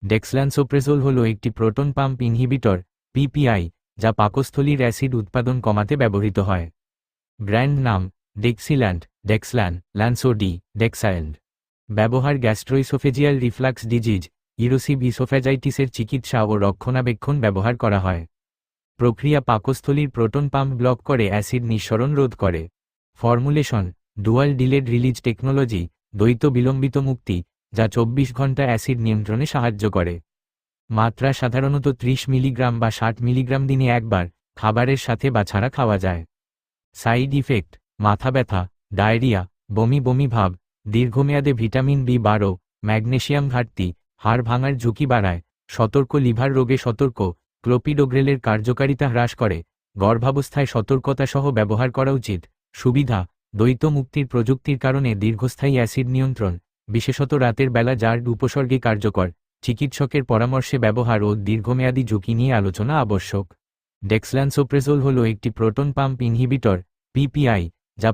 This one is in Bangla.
ডেক্সল্যান্সোপ্রেজোল হল একটি প্রোটন পাম্প ইনহিবিটর পিপিআই, যা পাকস্থলীর অ্যাসিড উৎপাদন কমাতে ব্যবহৃত হয়। ব্র্যান্ড নাম ডেক্সিল্যান্ড, ডেক্সল্যান, ল্যান্সোডি, ডেক্সায়েন্ড। ব্যবহার গ্যাস্ট্রোইসোফেজিয়াল রিফ্লাক্স ডিজিজ, ইরোসিভ ইসোফ্যাজাইটিসের চিকিৎসা ও রক্ষণাবেক্ষণ ব্যবহার করা হয়। প্রক্রিয়া পাকস্থলীর প্রোটন পাম্প ব্লক করে অ্যাসিড নিঃসরণ রোধ করে। Formulation dual delayed release technology, দ্বৈত বিলম্বিত মুক্তি, যা 24 ঘন্টা অ্যাসিড নিয়ন্ত্রণে সাহায্য করে। মাত্রা সাধারণত 30 মিলিগ্রাম বা 60 মিলিগ্রাম দিনে একবার, খাবারের সাথে বা ছাড়া খাওয়া যায়। সাইড ইফেক্ট মাথা ব্যথা, ডায়রিয়া, বমি বমি ভাব, দীর্ঘমেয়াদে ভিটামিন বি12, ম্যাগনেসিয়াম ঘাটতি, হাড় ভাঙার ঝুঁকি বাড়ায়। সতর্ক লিভার রোগে সতর্ক, ক্লোপিডোগ্রেলের কার্যকারিতা হ্রাস করে। গর্ভাবস্থায় সতর্কতা সহ ব্যবহার করা উচিত। সুবিধা দ্বৈত মুক্তির প্রযুক্তির কারণে দীর্ঘস্থায়ী অ্যাসিড নিয়ন্ত্রণ, বিশেষত রাতের বেলা যার উপসর্গে কার্যকর। চিকিৎসকের পরামর্শে ব্যবহার ও দীর্ঘমেয়াদী ঝুঁকি নিয়ে আলোচনা আবশ্যক। ডেক্সল্যান্সোপ্রেজোল হল একটি প্রোটন পাম্প ইনহিবিটর পিপিআই,